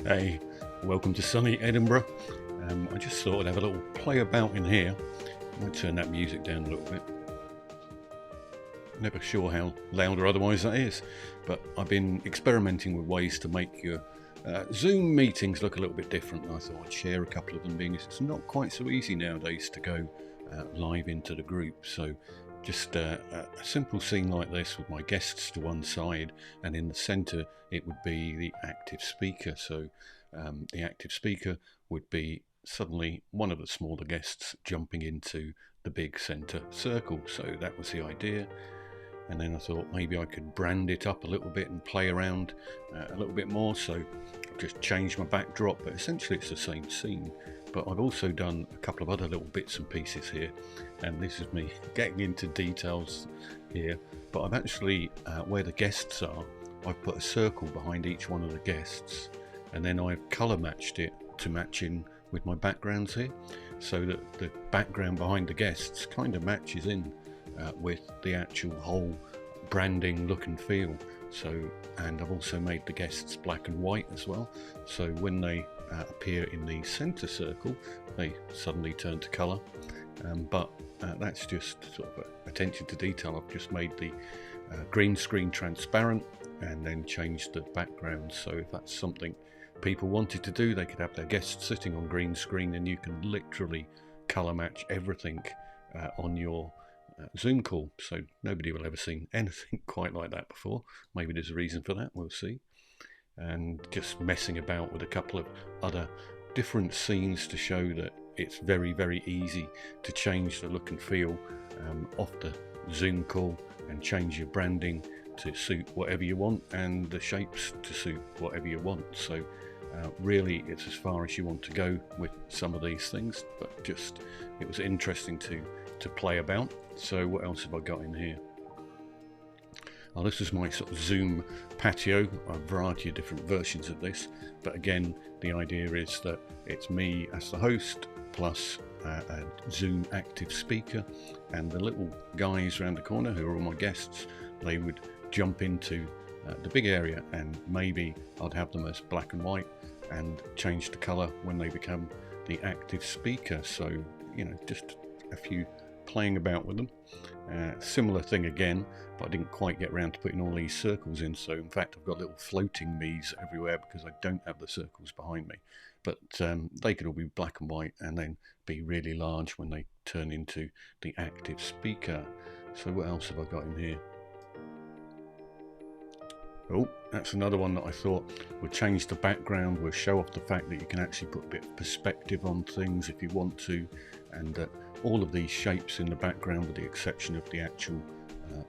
Hey, welcome to sunny Edinburgh. I just thought I'd have a little play about in here. I might turn that music down a little bit. Never sure how loud or otherwise that is, but I've been experimenting with ways to make your Zoom meetings look a little bit different, and I thought I'd share a couple of them, being it's not quite so easy nowadays to go live into the group. So just a simple scene like this with my guests to one side, and in the center it would be the active speaker. So the active speaker would be suddenly one of the smaller guests jumping into the big center circle. So that was the idea. And then I thought maybe I could brand it up a little bit and play around a little bit more. So I've just changed my backdrop, but essentially it's the same scene. But I've also done a couple of other little bits and pieces here, and this is me getting into details here. But I've actually, where the guests are, I've put a circle behind each one of the guests, and then I've colour matched it to match in with my backgrounds here, so that the background behind the guests kind of matches in with the actual whole branding look and feel. So, and I've also made the guests black and white as well, so when they appear in the center circle they suddenly turn to color. But that's just sort of attention to detail. I've just made the green screen transparent and then changed the background, so if that's something people wanted to do, they could have their guests sitting on green screen, and you can literally color match everything on your Zoom call. So nobody will ever seen anything quite like that before. Maybe there's a reason for that, we'll see. And just messing about with a couple of other different scenes to show that it's very, very easy to change the look and feel of the Zoom call and change your branding to suit whatever you want, and the shapes to suit whatever you want. So really it's as far as you want to go with some of these things, but just it was interesting to play about. So what else have I got in here? Oh, this is my sort of Zoom patio, a variety of different versions of this, but again the idea is that it's me as the host plus a Zoom active speaker, and the little guys around the corner who are all my guests, they would jump into the big area, and maybe I'd have them as black and white and change the color when they become the active speaker. So, you know, just a few playing about with them. Similar thing again, but I didn't quite get around to putting all these circles in, so in fact I've got little floating me's everywhere because I don't have the circles behind me. But they could all be black and white and then be really large when they turn into the active speaker. So what else have I got in here? Oh, that's another one that I thought would change the background, would show off the fact that you can actually put a bit of perspective on things if you want to, and that all of these shapes in the background, with the exception of the actual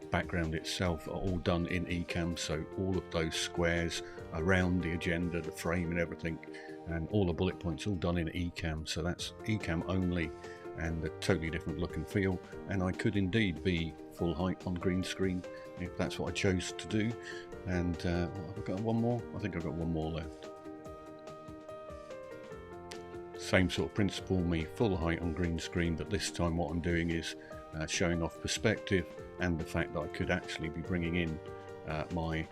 background itself, are all done in Ecamm. So all of those squares around the agenda, the frame and everything, and all the bullet points, all done in Ecamm. So that's Ecamm only, and a totally different look and feel. And I could indeed be full height on green screen if that's what I chose to do. And I've got one more. I think I've got one more left. Same sort of principle, me full height on green screen, but this time what I'm doing is showing off perspective and the fact that I could actually be bringing in my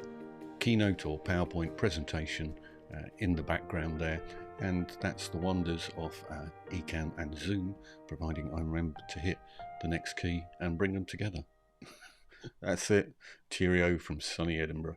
keynote or PowerPoint presentation in the background there. And that's the wonders of Ecamm and Zoom, providing I remember to hit the next key and bring them together. That's it. Cheerio from sunny Edinburgh.